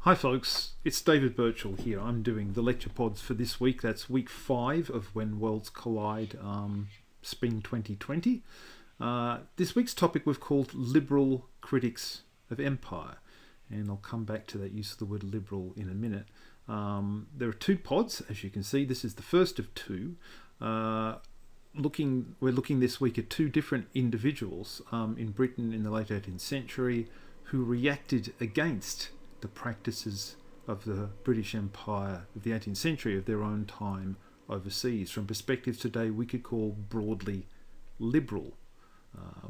Hi folks, it's David Birchall here. I'm doing the lecture pods for this week. That's week 5 of When Worlds Collide, Spring 2020. This week's topic we've called Liberal Critics of Empire, and I'll come back to that use of the word liberal in a minute. There are 2 pods, as you can see. This is the first of 2. We're looking this week at 2 different individuals in Britain in the late 18th century who reacted against the practices of the British Empire of the 18th century of their own time overseas. From perspectives today we could call broadly liberal.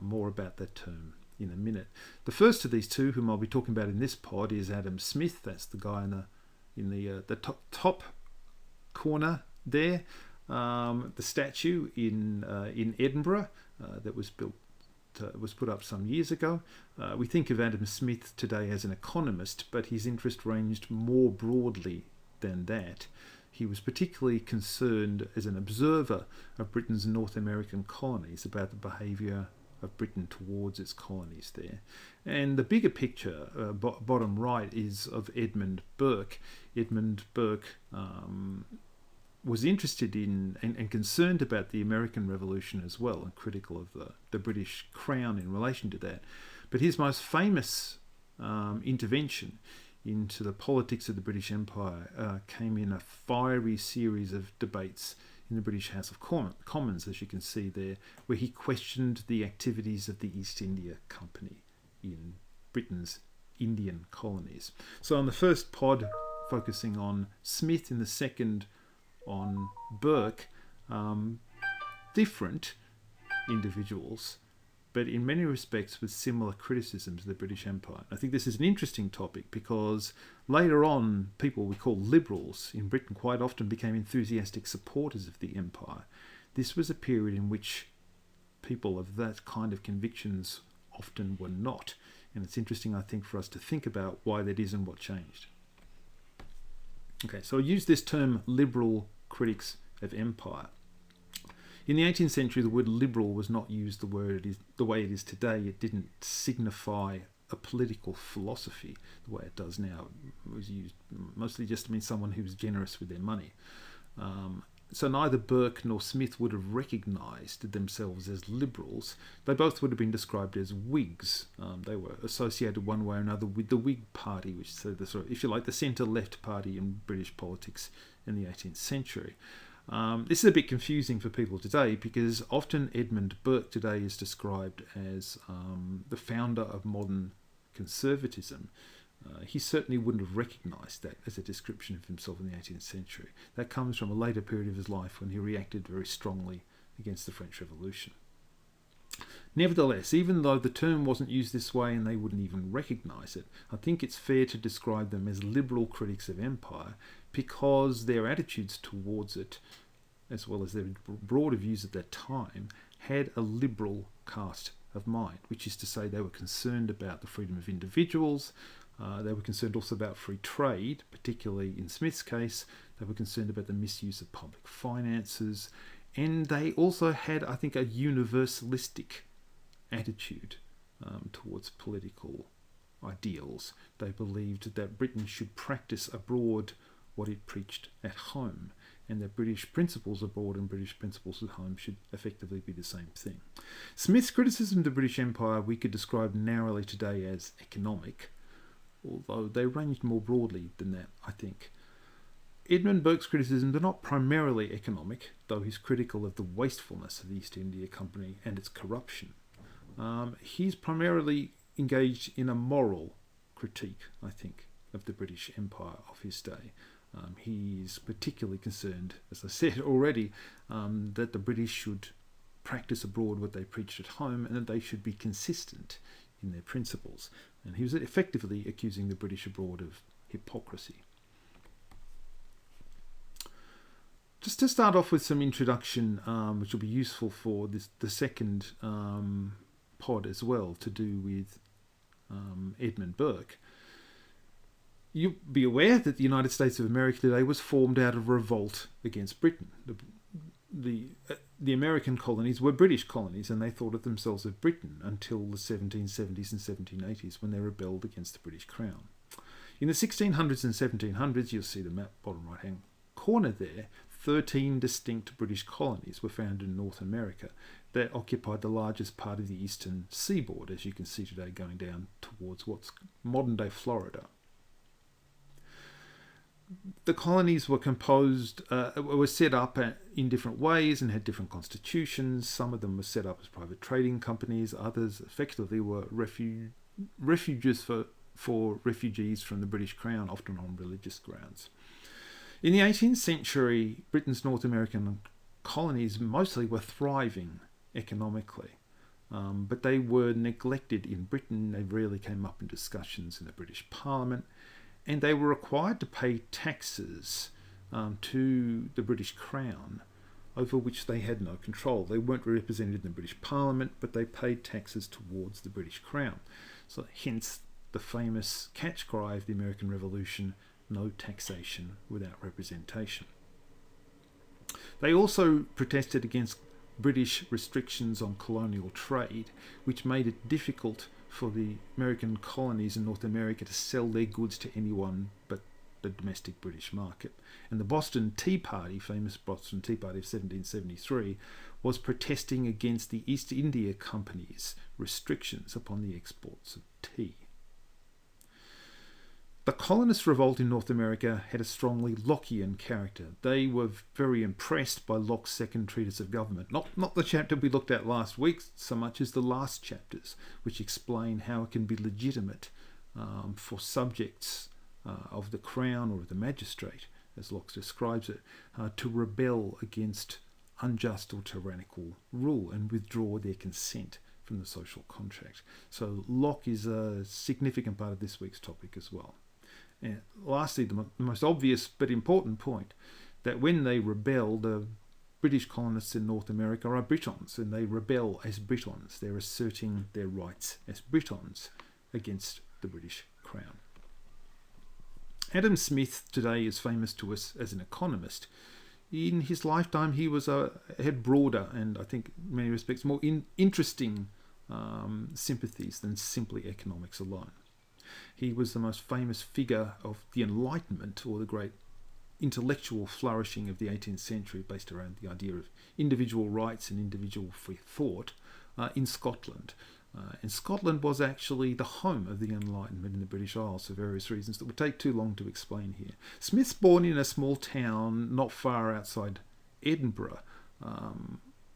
More about that term in a minute. The first of these 2, whom I'll be talking about in this pod, is Adam Smith. That's the guy in the top corner there. The statue in Edinburgh that was put up some years ago. We think of Adam Smith today as an economist, but his interest ranged more broadly than that. He was particularly concerned as an observer of Britain's North American colonies about the behaviour of Britain towards its colonies there. And the bigger picture, bottom right, is of Edmund Burke. Edmund Burke was interested in and concerned about the American Revolution as well, and critical of the British Crown in relation to that. But his most famous intervention into the politics of the British Empire came in a fiery series of debates in the British House of Commons, as you can see there, where he questioned the activities of the East India Company in Britain's Indian colonies. So on the first pod, focusing on Smith, in the second on Burke, different individuals, but in many respects with similar criticisms of the British Empire. I think this is an interesting topic because later on, people we call liberals in Britain quite often became enthusiastic supporters of the empire. This was a period in which people of that kind of convictions often were not. And it's interesting, I think, for us to think about why that is and what changed. Okay, so I use this term liberal critics of empire. In the 18th century, the word liberal was not used the way it is today. It didn't signify a political philosophy the way it does now. It was used mostly just to mean someone who was generous with their money. So neither Burke nor Smith would have recognised themselves as liberals. They both would have been described as Whigs. They were associated one way or another with the Whig Party, which is the sort of, if you like, the centre-left party in British politics in the 18th century. This is a bit confusing for people today because often Edmund Burke today is described as the founder of modern conservatism. He certainly wouldn't have recognised that as a description of himself in the 18th century. That comes from a later period of his life when he reacted very strongly against the French Revolution. Nevertheless, even though the term wasn't used this way and they wouldn't even recognise it, I think it's fair to describe them as liberal critics of empire because their attitudes towards it, as well as their broader views at that time, had a liberal cast of mind, which is to say they were concerned about the freedom of individuals. They were concerned also about free trade, particularly in Smith's case. They were concerned about the misuse of public finances. And they also had, I think, a universalistic attitude towards political ideals. They believed that Britain should practice abroad what it preached at home, and that British principles abroad and British principles at home should effectively be the same thing. Smith's criticism of the British Empire we could describe narrowly today as economic, although they ranged more broadly than that, I think. Edmund Burke's criticisms are not primarily economic, though he's critical of the wastefulness of the East India Company and its corruption. He's primarily engaged in a moral critique, I think, of the British Empire of his day. He's particularly concerned, as I said already, that the British should practice abroad what they preached at home and that they should be consistent in their principles. And he was effectively accusing the British abroad of hypocrisy. Just to start off with some introduction, which will be useful for the second pod as well, to do with Edmund Burke. You'll be aware that the United States of America today was formed out of revolt against Britain. The American colonies were British colonies, and they thought of themselves as Britain until the 1770s and 1780s when they rebelled against the British Crown. In the 1600s and 1700s, you'll see the map, bottom right-hand corner there, 13 distinct British colonies were founded in North America that occupied the largest part of the eastern seaboard, as you can see today, going down towards what's modern-day Florida. The colonies were were set up in different ways and had different constitutions. Some of them were set up as private trading companies. Others effectively were refuges for refugees from the British Crown, often on religious grounds. In the 18th century, Britain's North American colonies mostly were thriving economically, but they were neglected in Britain. They rarely came up in discussions in the British Parliament, and they were required to pay taxes to the British Crown, over which they had no control. They weren't represented in the British Parliament, but they paid taxes towards the British Crown. So hence the famous catch cry of the American Revolution, no taxation without representation. They also protested against British restrictions on colonial trade, which made it difficult for the American colonies in North America to sell their goods to anyone but the domestic British market. And the Boston Tea Party, famous Boston Tea Party of 1773, was protesting against the East India Company's restrictions upon the exports of tea. The colonist revolt in North America had a strongly Lockean character. They were very impressed by Locke's second treatise of government. Not the chapter we looked at last week so much as the last chapters, which explain how it can be legitimate for subjects of the crown or of the magistrate, as Locke describes it, to rebel against unjust or tyrannical rule and withdraw their consent from the social contract. So Locke is a significant part of this week's topic as well. And lastly, the most obvious but important point, that when they rebel, the British colonists in North America are Britons, and they rebel as Britons. They're asserting their rights as Britons against the British Crown. Adam Smith today is famous to us as an economist. In his lifetime, he had broader and I think in many respects more interesting sympathies than simply economics alone. He was the most famous figure of the Enlightenment, or the great intellectual flourishing of the 18th century, based around the idea of individual rights and individual free thought, in Scotland. And Scotland was actually the home of the Enlightenment in the British Isles for various reasons that would take too long to explain here. Smith's born in a small town not far outside Edinburgh,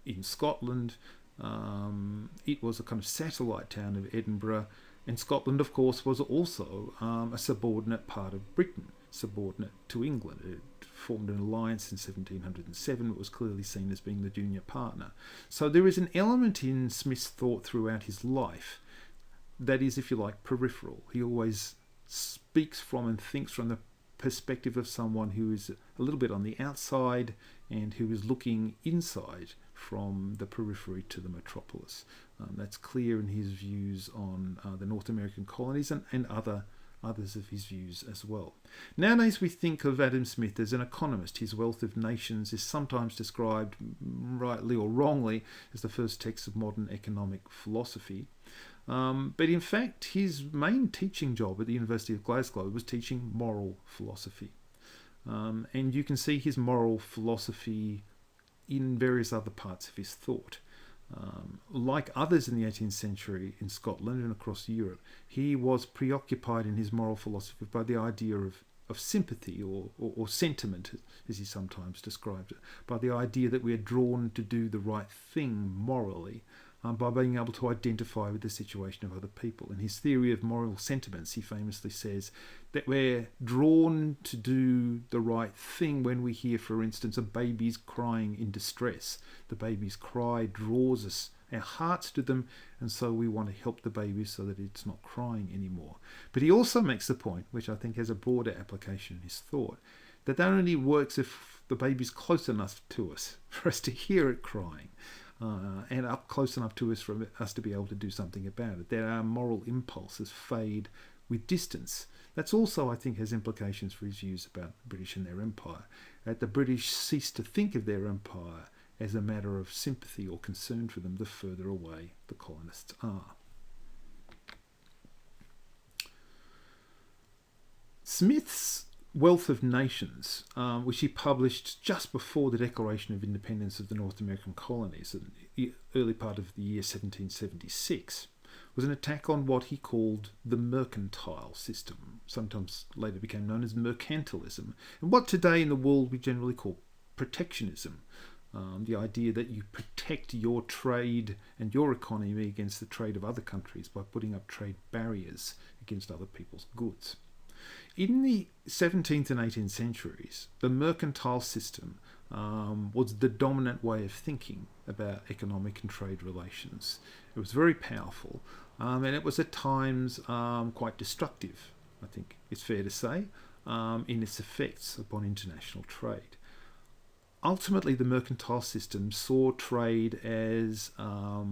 in Scotland. It was a kind of satellite town of Edinburgh. And Scotland, of course, was also a subordinate part of Britain, subordinate to England. It formed an alliance in 1707. It was clearly seen as being the junior partner. So there is an element in Smith's thought throughout his life that is, if you like, peripheral. He always speaks from and thinks from the perspective of someone who is a little bit on the outside and who is looking inside from the periphery to the metropolis. That's clear in his views on the North American colonies and others of his views as well. Nowadays we think of Adam Smith as an economist. His Wealth of Nations is sometimes described, rightly or wrongly, as the first text of modern economic philosophy. But in fact, his main teaching job at the University of Glasgow was teaching moral philosophy. And you can see his moral philosophy in various other parts of his thought. Like others in the 18th century in Scotland and across Europe, he was preoccupied in his moral philosophy by the idea of sympathy or sentiment, as he sometimes described it, by the idea that we are drawn to do the right thing morally by being able to identify with the situation of other people. In his theory of moral sentiments, he famously says that we're drawn to do the right thing when we hear, for instance, a baby's crying in distress. The baby's cry draws our hearts to them, and so we want to help the baby so that it's not crying anymore. But he also makes the point, which I think has a broader application in his thought, that only works if the baby's close enough to us for us to hear it crying. And up close enough to us for us to be able to do something about it. That our moral impulses fade with distance. That's also, I think, has implications for his views about the British and their empire. That the British cease to think of their empire as a matter of sympathy or concern for them the further away the colonists are. Smith's Wealth of Nations, which he published just before the Declaration of Independence of the North American colonies in the early part of the year 1776, was an attack on what he called the mercantile system, sometimes later became known as mercantilism, and what today in the world we generally call protectionism. The idea that you protect your trade and your economy against the trade of other countries by putting up trade barriers against other people's goods. In the 17th and 18th centuries, the mercantile system was the dominant way of thinking about economic and trade relations. It was very powerful, and it was at times quite destructive, I think it's fair to say, in its effects upon international trade. Ultimately, the mercantile system saw trade as a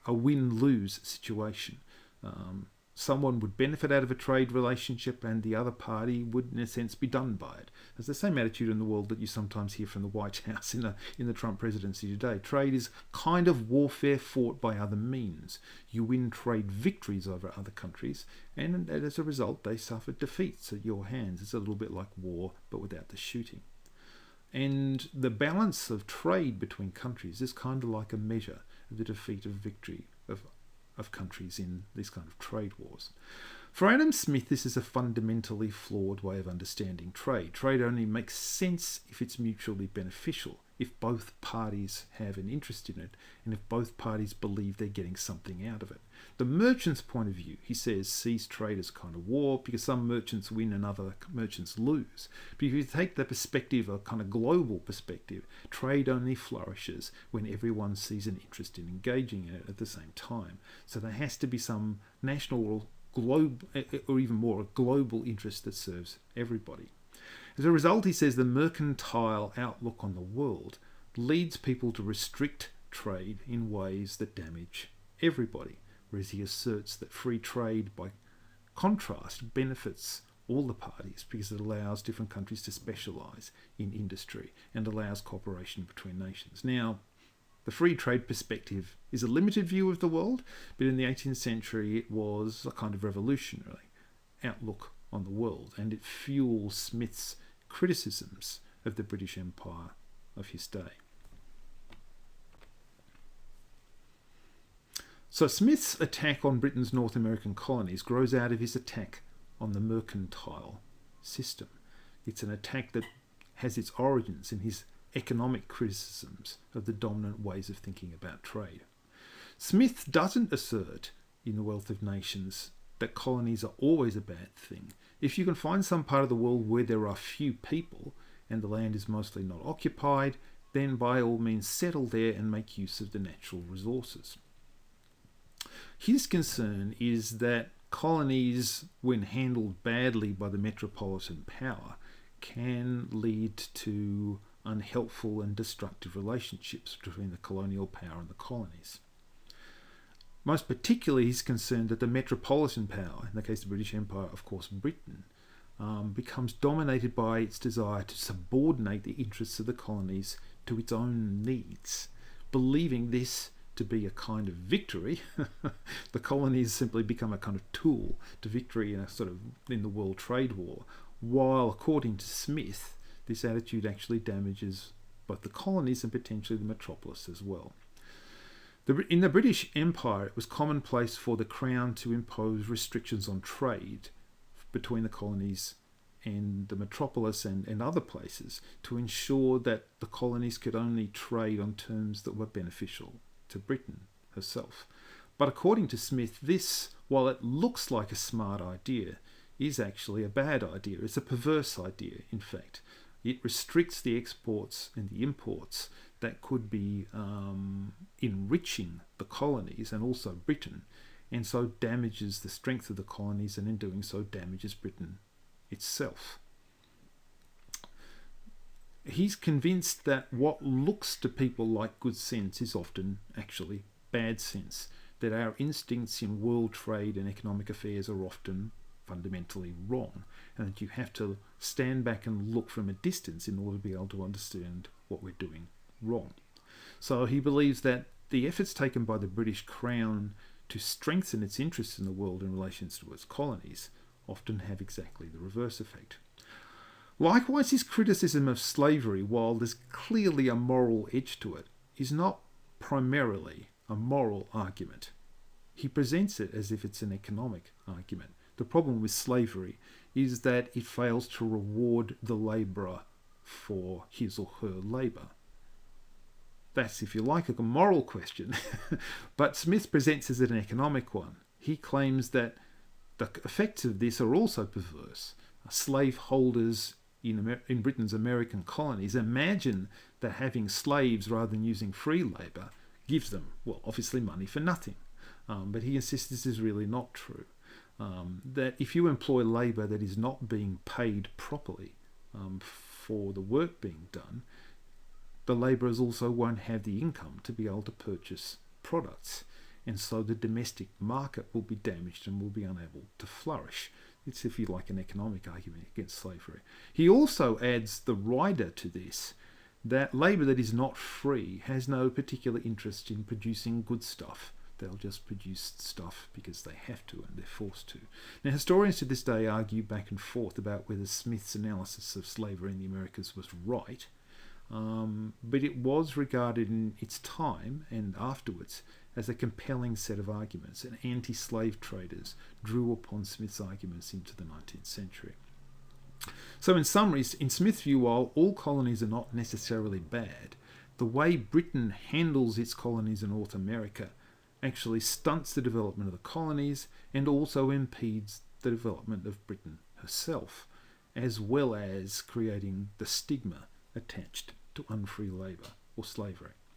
win-lose situation. Someone would benefit out of a trade relationship and the other party would, in a sense, be done by it. There's the same attitude in the world that you sometimes hear from the White House in the Trump presidency today. Trade is kind of warfare fought by other means. You win trade victories over other countries, and as a result, they suffer defeats at your hands. It's a little bit like war, but without the shooting. And the balance of trade between countries is kind of like a measure of the defeat of victory of countries in these kind of trade wars. For Adam Smith, this is a fundamentally flawed way of understanding trade. Trade only makes sense if it's mutually beneficial, if both parties have an interest in it, and if both parties believe they're getting something out of it. The merchant's point of view, he says, sees trade as kind of war because some merchants win and other merchants lose. But if you take the perspective, a kind of global perspective, trade only flourishes when everyone sees an interest in engaging in it at the same time. So there has to be some national or even more, a global interest that serves everybody. As a result, he says, the mercantile outlook on the world leads people to restrict trade in ways that damage everybody, whereas he asserts that free trade, by contrast, benefits all the parties because it allows different countries to specialise in industry and allows cooperation between nations. Now, the free trade perspective is a limited view of the world, but in the 18th century it was a kind of revolutionary outlook on the world, and it fuels Smith's criticisms of the British Empire of his day. So Smith's attack on Britain's North American colonies grows out of his attack on the mercantile system. It's an attack that has its origins in his economic criticisms of the dominant ways of thinking about trade. Smith doesn't assert in The Wealth of Nations that colonies are always a bad thing. If you can find some part of the world where there are few people and the land is mostly not occupied, then by all means settle there and make use of the natural resources. His concern is that colonies, when handled badly by the metropolitan power, can lead to unhelpful and destructive relationships between the colonial power and the colonies. Most particularly, he's concerned that the metropolitan power, in the case of the British Empire, of course Britain, becomes dominated by its desire to subordinate the interests of the colonies to its own needs, believing this to be a kind of victory. The colonies simply become a kind of tool to victory in the world trade war, while, according to Smith, this attitude actually damages both the colonies and potentially the metropolis as well. In the British Empire, it was commonplace for the Crown to impose restrictions on trade between the colonies and the metropolis and other places to ensure that the colonies could only trade on terms that were beneficial to Britain herself. But according to Smith, this, while it looks like a smart idea, is actually a bad idea. It's a perverse idea, in fact. It restricts the exports and the imports that could be enriching the colonies and also Britain, and so damages the strength of the colonies, and in doing so damages Britain itself. He's convinced that what looks to people like good sense is often actually bad sense, that our instincts in world trade and economic affairs are often fundamentally wrong, and that you have to stand back and look from a distance in order to be able to understand what we're doing wrong. So he believes that the efforts taken by the British Crown to strengthen its interests in the world in relation to its colonies often have exactly the reverse effect. Likewise, his criticism of slavery, while there's clearly a moral edge to it, is not primarily a moral argument. He presents it as if it's an economic argument. The problem with slavery is that it fails to reward the labourer for his or her labour. That's, if you like, a moral question, but Smith presents it as an economic one. He claims that the effects of this are also perverse. Slaveholders in Britain's American colonies imagine that having slaves rather than using free labour gives them, well, obviously money for nothing. But he insists this is really not true. That if you employ labour that is not being paid properly for the work being done, the labourers also won't have the income to be able to purchase products. And so the domestic market will be damaged and will be unable to flourish. It's, if you like, an economic argument against slavery. He also adds the rider to this, that labour that is not free has no particular interest in producing good stuff. They'll just produce stuff because they have to and they're forced to. Now, historians to this day argue back and forth about whether Smith's analysis of slavery in the Americas was right, but it was regarded in its time and afterwards as a compelling set of arguments, and anti-slave traders drew upon Smith's arguments into the 19th century. So in summary, in Smith's view, while all colonies are not necessarily bad, the way Britain handles its colonies in North America actually stunts the development of the colonies and also impedes the development of Britain herself, as well as creating the stigma attached to unfree labour or slavery.